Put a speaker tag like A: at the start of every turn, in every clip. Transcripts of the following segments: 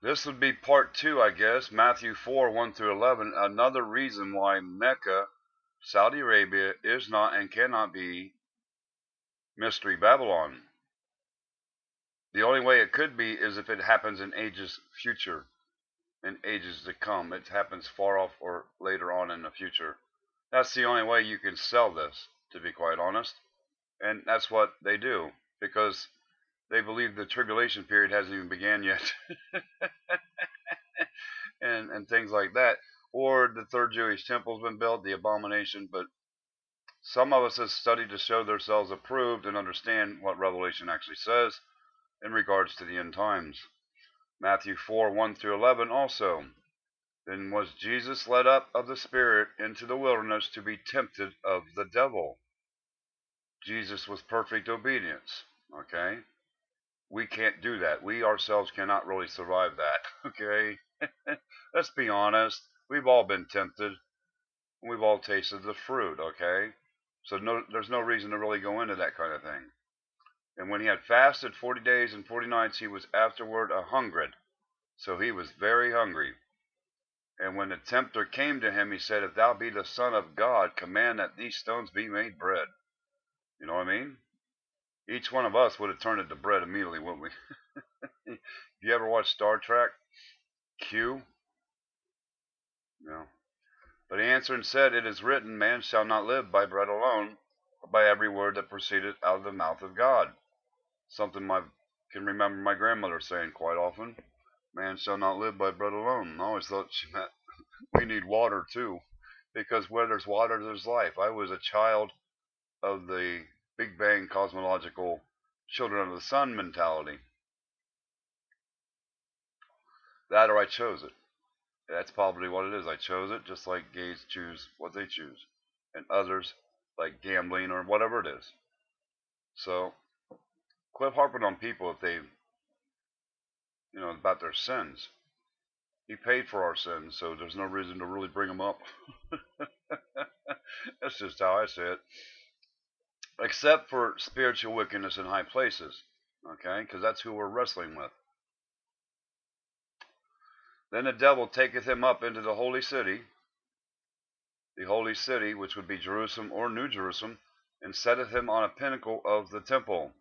A: This would be part 2, I guess. Matthew 4, 1 through 11. Another reason why Mecca, Saudi Arabia, is not and cannot be Mystery Babylon. The only way it could be is if it happens in ages future, in ages to come. It happens far off or later on in the future. That's the only way you can sell this, to be quite honest. And that's what they do, because they believe the tribulation period hasn't even began yet. and things like that. Or the third Jewish temple's been built, the abomination. But some of us have studied to show themselves approved and understand what Revelation actually says in regards to the end times. Matthew 4, 1 through 11 also. Then was Jesus led up of the Spirit into the wilderness to be tempted of the devil. Jesus was perfect obedience. Okay? We can't do that. We ourselves cannot really survive that. Okay? Let's be honest. We've all been tempted. We've all tasted the fruit. Okay? So there's no reason to really go into that kind of thing. And when he had fasted 40 days and 40 nights, he was afterward a-hungered. So he was very hungry. And when the tempter came to him, he said, If thou be the Son of God, command that these stones be made bread. You know what I mean? Each one of us would have turned it to bread immediately, wouldn't we? You ever watch Star Trek? Q? No. But he answered and said, It is written, Man shall not live by bread alone, but by every word that proceedeth out of the mouth of God. Something I can remember my grandmother saying quite often. Man shall not live by bread alone. I always thought she meant we need water too, because where there's water, there's life. I was a child of the Big Bang cosmological children of the sun mentality. That or I chose it. That's probably what it is. I chose it, just like gays choose what they choose, and others like gambling or whatever it is. So quit harping on people if they, about their sins. He paid for our sins, so there's no reason to really bring them up. That's just how I say it. Except for spiritual wickedness in high places, okay? Because that's who we're wrestling with. Then the devil taketh him up into the holy city, which would be Jerusalem or New Jerusalem, and setteth him on a pinnacle of the temple,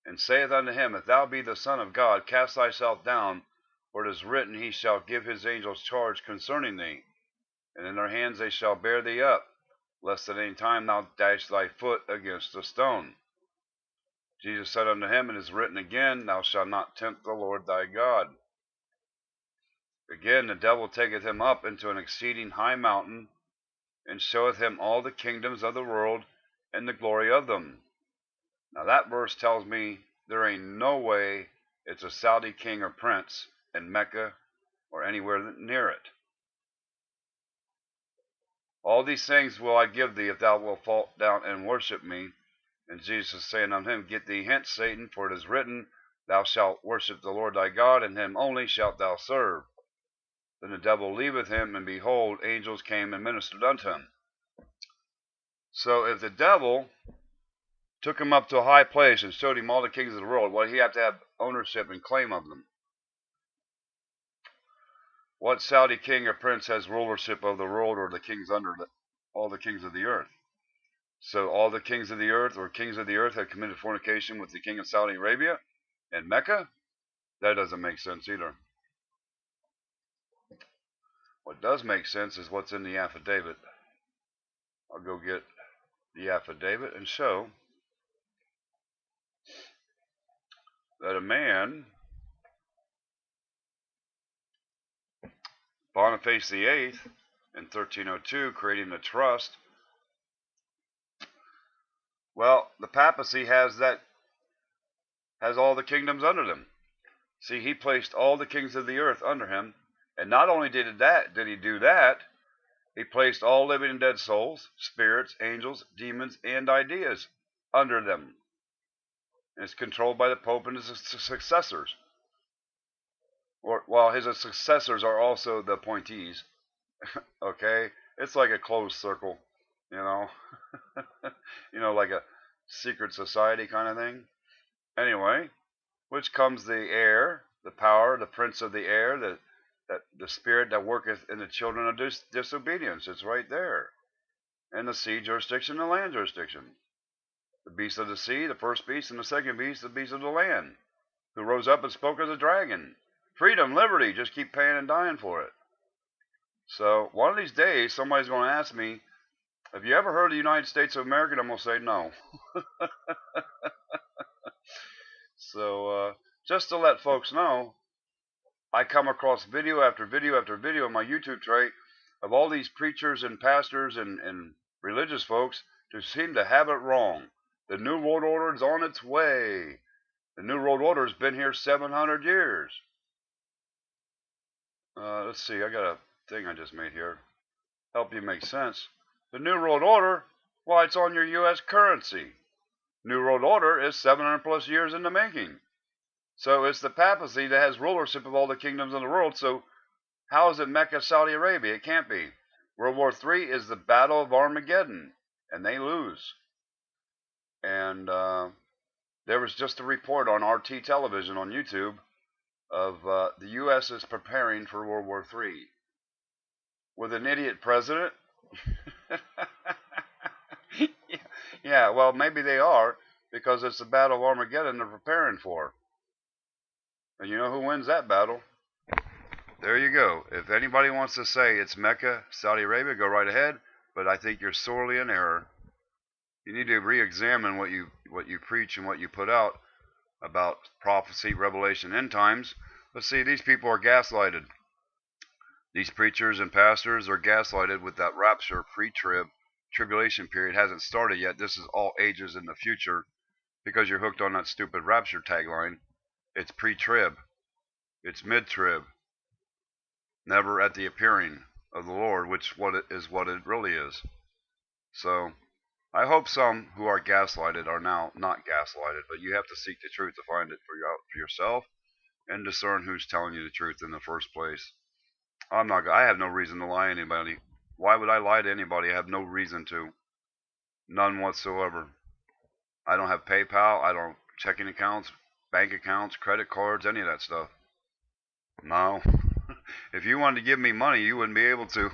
A: and saith unto him, If thou be the Son of God, cast thyself down, for it is written, He shall give his angels charge concerning thee, and in their hands they shall bear thee up, lest at any time thou dash thy foot against a stone. Jesus said unto him, It is written again, Thou shalt not tempt the Lord thy God. Again the devil taketh him up into an exceeding high mountain, and showeth him all the kingdoms of the world and the glory of them. Now that verse tells me there ain't no way it's a Saudi king or prince in Mecca or anywhere near it. All these things will I give thee if thou wilt fall down and worship me. And Jesus saying unto him, Get thee hence, Satan, for it is written, Thou shalt worship the Lord thy God, and him only shalt thou serve. Then the devil leaveth him, and behold, angels came and ministered unto him. So if the devil took him up to a high place and showed him all the kings of the world, well, he had to have ownership and claim of them. What Saudi king or prince has rulership of the world or the kings under all the kings of the earth? So all the kings of the earth or kings of the earth have committed fornication with the king of Saudi Arabia and Mecca? That doesn't make sense either. What does make sense is what's in the affidavit. I'll go get the affidavit and show that a man, Boniface VIII, in 1302, creating the trust. Well, the papacy has all the kingdoms under them. See, he placed all the kings of the earth under him, and not only did he do that, he placed all living and dead souls, spirits, angels, demons, and ideas under them. And it's controlled by the Pope and his successors. While his successors are also the appointees. Okay? It's like a closed circle, like a secret society kind of thing. Anyway, which comes the heir, the power, the prince of the air, the spirit that worketh in the children of disobedience. It's right there. And the sea jurisdiction, the land jurisdiction. The beast of the sea, the first beast, and the second beast, the beast of the land, who rose up and spoke as a dragon. Freedom, liberty, just keep paying and dying for it. So one of these days, somebody's going to ask me, have you ever heard of the United States of America? And I'm going to say no. So just to let folks know, I come across video after video after video on my YouTube tray of all these preachers and pastors and religious folks who seem to have it wrong. The New World Order is on its way. The New World Order has been here 700 years. Let's see, I got a thing I just made here. Help you make sense. The New World Order, well, it's on your U.S. currency. New World Order is 700 plus years in the making. So it's the papacy that has rulership of all the kingdoms of the world. So how is it Mecca, Saudi Arabia? It can't be. World War III is the Battle of Armageddon, and they lose. And there was just a report on RT television on YouTube of the U.S. is preparing for World War III with an idiot president. Yeah, well, maybe they are, because it's the Battle of Armageddon they're preparing for. And you know who wins that battle? There you go. If anybody wants to say it's Mecca, Saudi Arabia, go right ahead. But I think you're sorely in error. You need to re-examine what you preach and what you put out about prophecy, revelation, end times. Let's see, these people are gaslighted. These preachers and pastors are gaslighted with that rapture, pre-trib, tribulation period hasn't started yet. This is all ages in the future because you're hooked on that stupid rapture tagline. It's pre-trib. It's mid-trib. Never at the appearing of the Lord, which is what it really is. So I hope some who are gaslighted are now not gaslighted, but you have to seek the truth to find it for yourself and discern who's telling you the truth in the first place. I have no reason to lie to anybody. Why would I lie to anybody? I have no reason to. None whatsoever. I don't have PayPal. I don't checking accounts, bank accounts, credit cards, any of that stuff. No. If you wanted to give me money, you wouldn't be able to.